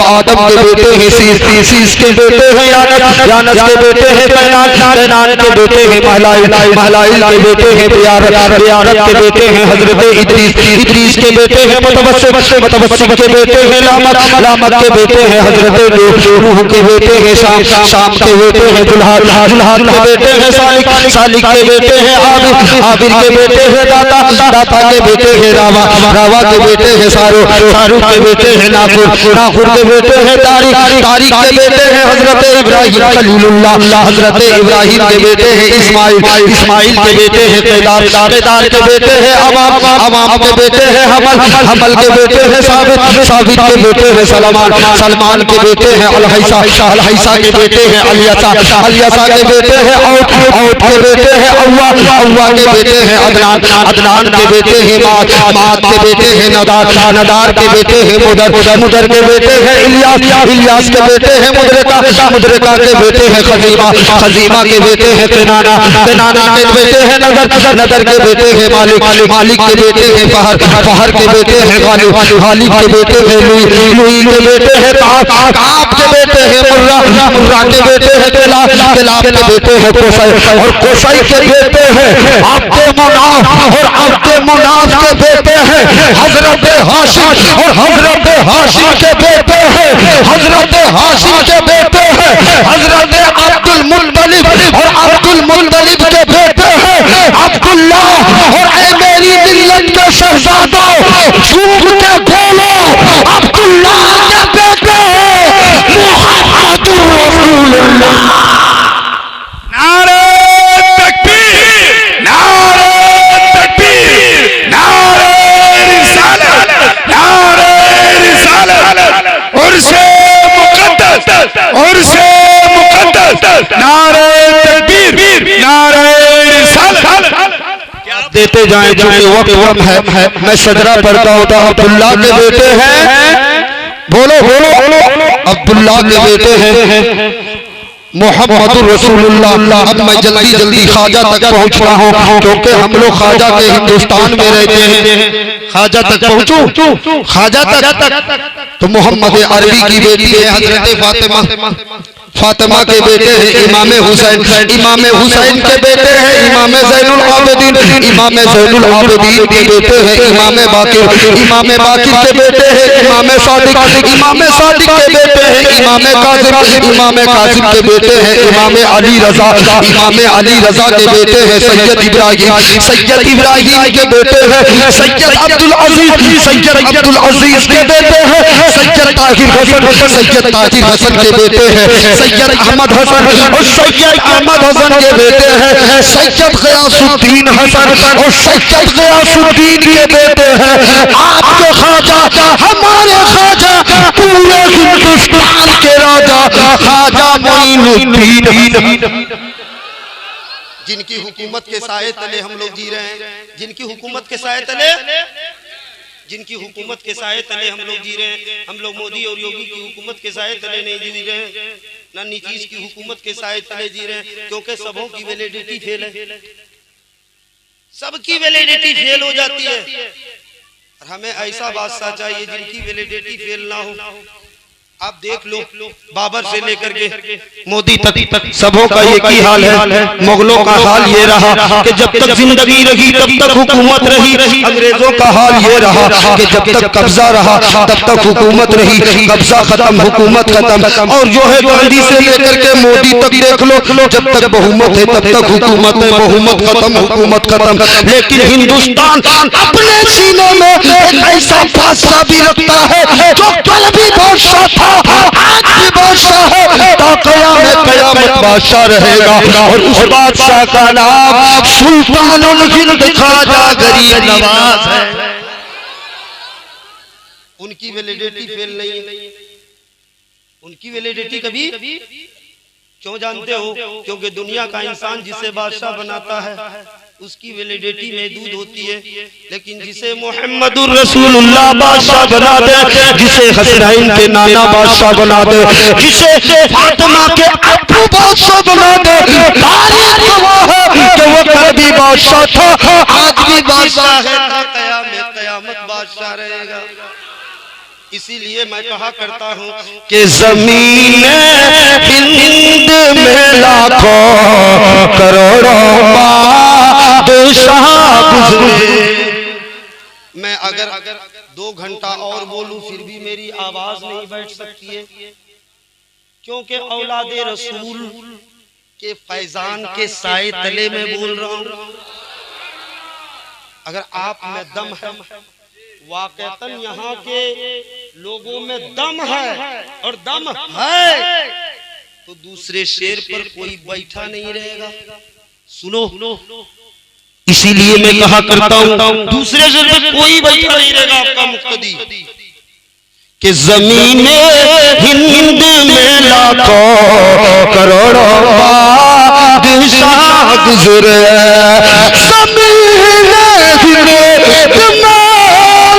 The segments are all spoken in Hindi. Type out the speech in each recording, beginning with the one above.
आदम के बेटे हैं शीश के बेटे हैं यानस के बेटे हैं कैनान के बेटे हैं महलाइल के बेटे हैं बियारत के बेटे हैं हजरत इद्रीस के बेटे हैं मुतवस्सिम के बेटे हैं लामक के बेटे हैं हजरत नूह के बेटे हैं शाम के बेटे हैं जुल्हान के बेटे हैं सालिक के बेटे हैं आबिर के बेटे हैं दाता के बेटे हैं रावा के बेटे हैं सारू के बेटे हैं नाखुर के बेटे हैं तारिक के बेटे हैं हजरत इब्राहिम खलीलुल्लाह हजरत इब्राहिम के बेटे हैं इस्माइल के बेटे हैं केदार के बेटे हैं अमाम के बेटे हैं हमल के बेटे हैं साबित के बेटे हैं सलमान के बेटे हैं अलहैसा के बेटे हैं अलियासा के बेटे हैं औट के बेटे हैं अव्वा के बेटे हैं अदनान के बेटे हैं माद के बेटे हैं नदार के बेटे हैं मुदर के बेटे हैं इलियास के बेटे हैं मुदरका के बेटे हैं खजीमा के बेटे हैं केनाना के बेटे हैं नदर के बेटे हैं मालिक के बेटे हैं फहर के बेटे हैं गालिब के बेटे हैं लुई के बेटे हैं काब के बेटे हैं मुर्रा के बेटे हैं किलाब के बेटे हैं कोसई के बेटे हैं आपके मुनाफ के बेटे हैं हजरत हाशिम और हजरत हाशिम के बेटे हैं हजरत हाशिम के बेटे हैं हजरत अब्दुल मुत्तलिब और अब्दुल मुत्तलिब के बेटे हैं अब्दुल्लाह और ऐ मेरी मिल्लत के शहजादों झूम के बोलो अब्दुल्लाह के बेटे मुहम्मदुर रसूलुल्लाह। नारे तकबीर नारे तकबीर नारे रिसालत उर्से मुक़द्दस नारे तकबीर नारे रिसालत देते जाएं क्योंकि वक्त है। मैं सदरा पढ़ता होता अब्दुल्लाह के बेटे हैं बोलो अब्दुल्लाह के बेटे हैं मुहम्मदुर रसूलुल्लाह। अब मैं जल्दी ख्वाजा तक पहुंच रहा हूं क्योंकि हम लोग ख्वाजा के हिंदुस्तान में रहते हैं। ख्वाजा तक पहुंचूं ख्वाजा तक तो मोहम्मद अरबी की बेटी है हजरत फातिमा के बेटे हैं इमाम हुसैन के बेटे हैं इमाम ज़ैनुल आबिदीन के बेटे हैं इमाम बाकिर के बेटे हैं इमाम सादिक के बेटे हैं इमाम कासिम के बेटे हैं इमाम अली रजा के बेटे हैं सैयद इब्राहिम के बेटे हैं सैयद अब्दुल अजीज के बेटे हैं सैयद ताहिर हसन के बेटे हैं सैयद अहमद हसन के बेटे हैं सैयद गयासुद्दीन हसन और सैयद गयासुद्दीन के बेटे हैं आपके ख्वाजा हमारे ख्वाजा पूरे हिंदुस्तान के राजा ख्वाजा मोइनुद्दीन जिनकी हुकूमत के साए तले हम लोग जी रहे हैं जिनकी हुकूमत के साए तले हम लोग जी रहे हैं। हम लोग मोदी और योगी की हुकूमत के साए तले नहीं जी रहे हैं ना नीतीश की हुकूमत के साए तले जी रहे हैं क्योंकि सबों की वैलिडिटी फेल है सबकी वैलिडिटी फेल हो जाती है और हमें ऐसा बादशाह चाहिए जिनकी वैलिडिटी फेल ना हो। आप देख लो बाबर से लेकर के मोदी तक सबों का एक ही हाल है। मुगलों का हाल ये रहा कि जब तक जिंदगी रही तब तक हुकूमत रही। अंग्रेजों का हाल ये रहा कि जब तक कब्जा रहा तब तक हुकूमत रही। कब्जा खत्म हुकूमत खत्म और जो है गांधी से लेकर के मोदी तक देख लो जब तक बहुमत है तब तक हुकूमत है बहुमत खत्म हुकूमत खत्म। लेकिन हिंदुस्तान अपने सीने में एक ऐसा बादशाह भी रखता है जो कल भी बादशाह था आज भी बादशाह है क़यामत बादशाह रहेगा और उस बादशाह का नाम सुल्तानुल हिंद ख्वाजा गरीब नवाज है। उनकी वैलिडिटी फेल नहीं है उनकी वैलिडिटी कभी क्यों जानते हो क्योंकि दुनिया का इंसान जिसे बादशाह बनाता है उसकी वैलिडिटी महदूद होती है लेकिन जिसे मुहम्मदुर रसूलुल्लाह बादशाह बना दे जिसे हसनैन के नाना बादशाह बना दे जिसे फातिमा के अब्बू बादशाह बना दे तारीख गवाह है कि वो कभी बादशाह था आज भी बादशाह है क़यामत बादशाह रहेगा। इसीलिए मैं कहा करता हूँ कि जमीन हिंद में लाखों करोड़ों बादशाह गुजरे। मैं अगर 2 घंटा और बोलूं फिर भी मेरी आवाज नहीं बैठ सकती है, क्योंकि औलादे रसूल के फैजान के साए तले में बोल रहा हूं। अगर आप में दम है, वाकईतन यहाँ के लोगों में दम है और दम है, तो दूसरे शेर पर कोई बैठा नहीं रहेगा। सुनो, इसीलिए मैं कहा करता हूँ दूसरे शेर पर कोई बैठा नहीं रहेगा आपका मुक्तदी। कि जमीन हिंद में लाखों करोड़ों बादशाह गुजरे। जमीन हिंद में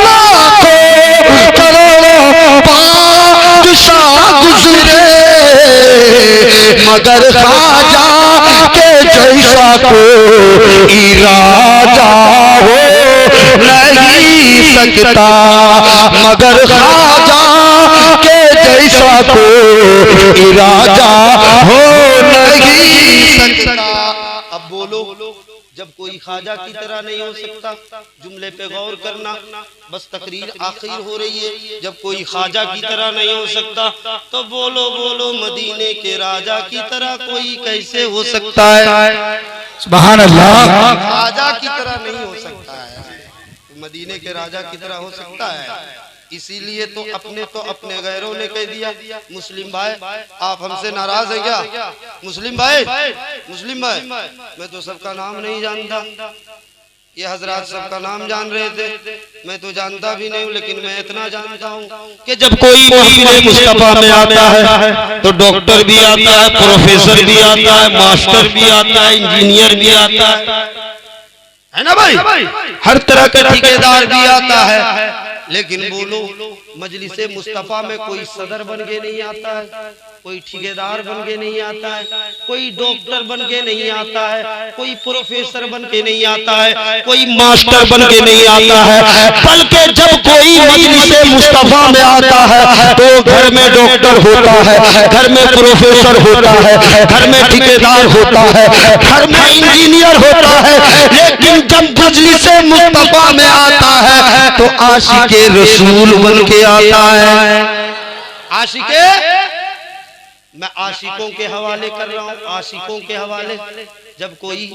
लाखों करोड़ों बादशाह गुजरे, मगर ख्वाजा के जैसा कोई राजा हो नहीं सकता, मगर ख्वाजा के जैसा कोई राजा हो नहीं सकता। अब बोलो, जब कोई ख्वाजा की तरह नहीं हो सकता, जुमले पे गौर करना, बस तकरीर आखिर हो रही है। जब कोई ख्वाजा की तरह नहीं हो सकता तो बोलो बोलो मदीने के राजा की तरह कोई कैसे हो सकता है? सुभान अल्लाह। ख्वाजा की तरह नहीं हो सकता है, मदीने के राजा की तरह हो सकता है। इसीलिए तो अपने गैरों ने कह दिया, मुस्लिम भाई आप हमसे नाराज हैं क्या? मुस्लिम भाई मैं तो सबका नाम नहीं जानता, ये हजरात सबका नाम जान रहे थे, मैं तो जानता भी नहीं हूँ, लेकिन मैं इतना जानता हूँ कि जब कोई महफिल मुस्तफा में आता है तो डॉक्टर भी आता है, प्रोफेसर भी आता है, मास्टर भी आता है, इंजीनियर भी आता है ना भाई? हर तरह का ठेकेदार भी आता है। लेकिन बोलो, मजलिसे मुस्तफा में कोई सदर बन के नहीं आता है, कोई ठेकेदार बन के नहीं आता है, कोई डॉक्टर बन के नहीं आता है, कोई प्रोफेसर बन के नहीं आता है, कोई मास्टर बन के नहीं आता है, बल्कि जब कोई मजलिसे मुस्तफा में आता है तो घर में डॉक्टर होता है, घर में प्रोफेसर होता है, घर में ठेकेदार होता है, घर में इंजीनियर होता है। लेकिन जब मजलिसे मुस्तफा में आता है तो आशिके रसूल बन के आता है। आशिके, मैं आशिकों के हवाले कर रहा हूँ, आशिकों के हवाले। जब कोई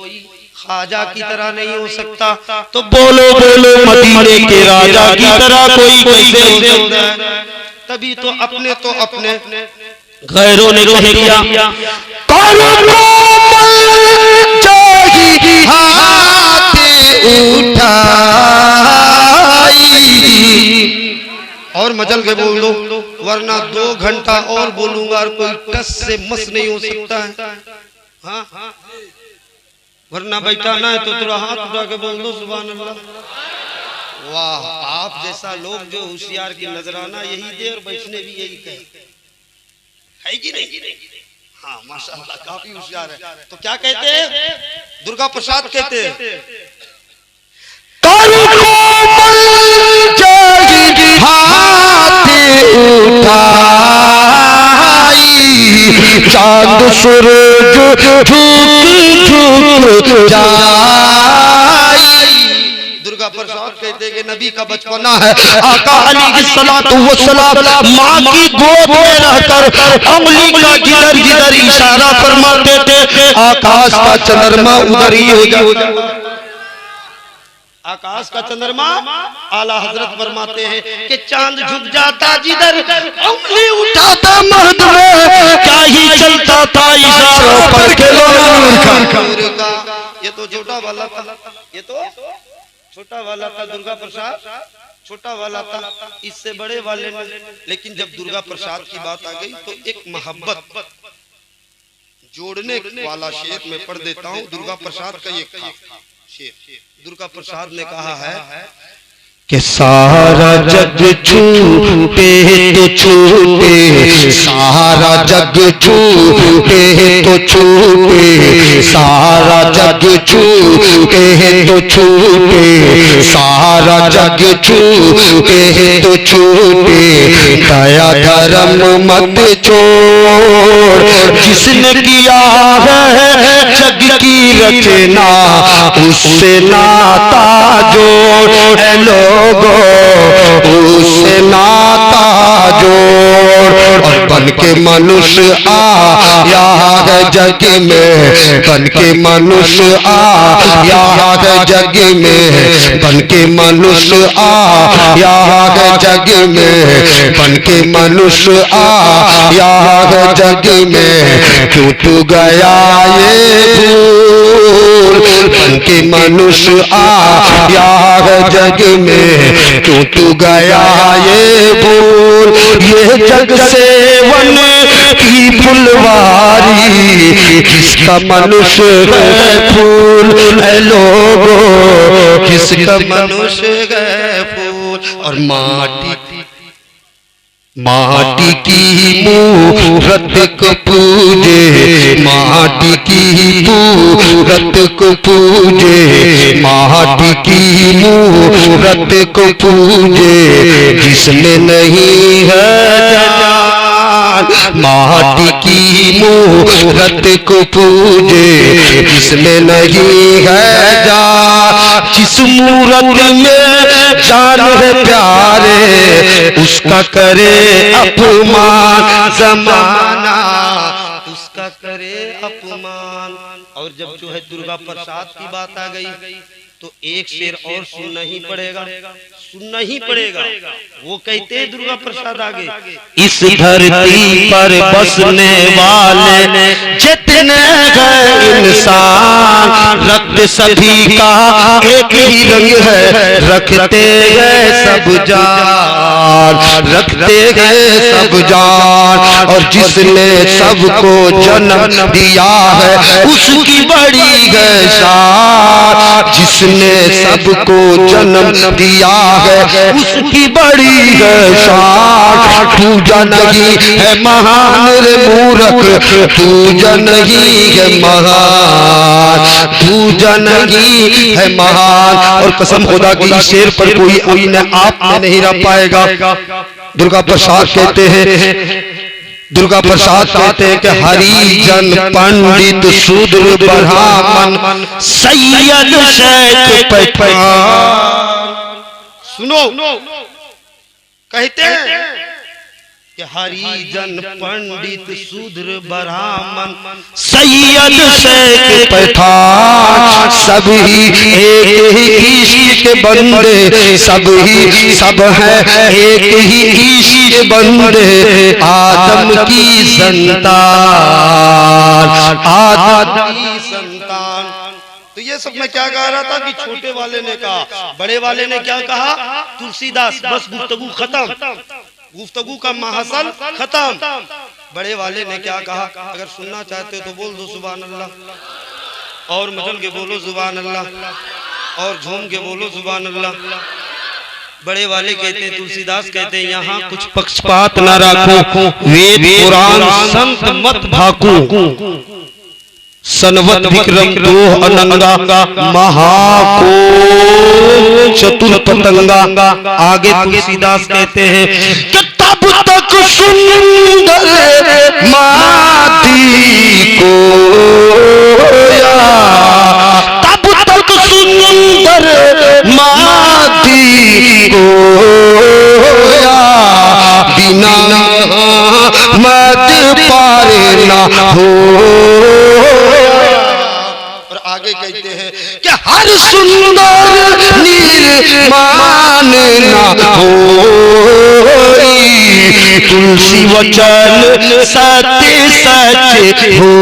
ख्वाजा की तरह नहीं हो सकता तो बोलो बोलो मदीने के राजा की तरह कोई कैसे हो सकता है? तभी तो अपने गैरों ने कह दिया, और मचल के बोल दो, वरना 2 घंटा और बोलूंगा और कोई टस से मस नहीं हो सकता है। हाँ, वरना बैठाना है तो थोड़ा हाथ उठा के बोल दो सुभान अल्लाह। वाह, आप जैसा लोग जो होशियार की नजराना यही दे और बैठने भी यही कहे, है कि नहीं? हाँ माशाअल्लाह, काफी होशियार है। तो क्या कहते हैं? दुर्गा प्रसाद कहते हैं, चांद सूरज झुक जाए। दुर्गा प्रसाद कहते कि नबी का बचपना है, आका अलैहिस्सलातु वस्सलाम माँ की गोद में रहकर उंगली का जिधर जिधर इशारा फरमाते थे आकाश का चंद्रमा उधर ही हो जाता। आकाश का चंद्रमा, आला हजरत फरमाते हैं कि चांद झुक जाता जिधर, उंगली उठाता महद में क्या ही चलता था इशारों पर के नूर का। ये तो छोटा वाला था, ये तो छोटा वाला था, दुर्गा प्रसाद छोटा वाला था, इससे बड़े वाले ने। लेकिन जब दुर्गा प्रसाद की बात आ गई तो एक मोहब्बत जोड़ने वाला शेर में पढ़ देता हूँ। दुर्गा प्रसाद का ये था शेर। दुर्गा प्रसाद ने कहा है कि सारा जग छूटे तो छूटे, सारा जग छूटे तो छूटे, सारा जग छूटे तो छूटे, सारा जग छूटे तो छूटे, दया धर्म मत छोड़। जिसने किया है जग की रचना, उससे नाता जोड़। ऐ लोगो उससे नाता जोड़। और बन के मनुष्य आया है जग में, बन के मनुष्य आया है जग में, बन के मनुष्य आया है जग में, बन के मनुष्य आया है जग में। क्यों तू गया ये भूल, बन के मनुष्य आया है जग में, क्यों तू गया ये भूल। ये जग सेवन की फुलवारी, किसका मनुष्य है फूल। ऐ लोगो किसका मनुष्य है फूल। और माटी की मूरत को पूजे, माटी की मूरत को पूजे, माटी की मूरत को पूजे, जिसमें नहीं है जान। माटी की मूरत को पूजे, जिसमें नहीं है जान। जिस मूरत में जान है प्यारे, उसका करे अपमान जमाना, उसका करे अपमान। और जब जो है दुर्गा प्रसाद की बात आ गई तो एक शेर और सुनना ही पड़ेगा, सुनना ही पड़ेगा। वो कहते हैं दुर्गा प्रसाद आगे, इस धरती पर बसने वाले जितने हैं इंसान, रक्त सभी का एक ही रंग है, रखते हैं सब जान, रखते हैं सब जान। और जिसने सबको जन्म दिया है उसकी बड़ी है शान, जिसने सबको जन्म दिया है उसकी बड़ी है शान। पूजा नहीं है महान रे मूर्ख, पूजा नहीं है महान, पूजा नहीं है महान। और कसम खुदा की शेर पर कोई अपने आप में नहीं रह पाएगा। दुर्गा प्रसाद कहते हैं, दुर्गा प्रसाद कहते हैं कि हरिजन पंडित शूद्र ब्राह्मण सैयद शेख पठान। सुनो, कहते हैं कि हरिजन पंडित शूद्र ब्राह्मण सैयद शेख पठान, सभी एक ही ईश के बंदे, सभी सब है एक ही ईश के बंदे, आदम की संतान, आदम की संतान। तो ये सब मैं क्या कह रहा था कि छोटे वाले ने कहा, बड़े वाले ने क्या कहा, तुलसीदास बस गुफ्तगू खत्म, गुफ्तगू का महासल खत्म। बड़े वाले ने क्या कहा, अगर सुनना चाहते हो तो बोल दो सुभान अल्लाह, और मचल के बोलो सुभान अल्लाह, और झूम के बोलो सुभान अल्लाह। बड़े वाले कहते हैं, तुलसीदास कहते हैं, यहाँ कुछ पक्षपात न राखो, वेद पुराण संत मत भाकू, सनवत विक्रम दो अनंगा, महाको चतुर पतंगा। आगे तुलसीदास कहते हैं कि तब तक सुंदर माटी को, तब तक सुंदर माटी को, बिना मत पारे ना हो। आगे कहते हैं कि हर सुंदर निर्माण ना हो, तुलसी वचन सत्य सच हो।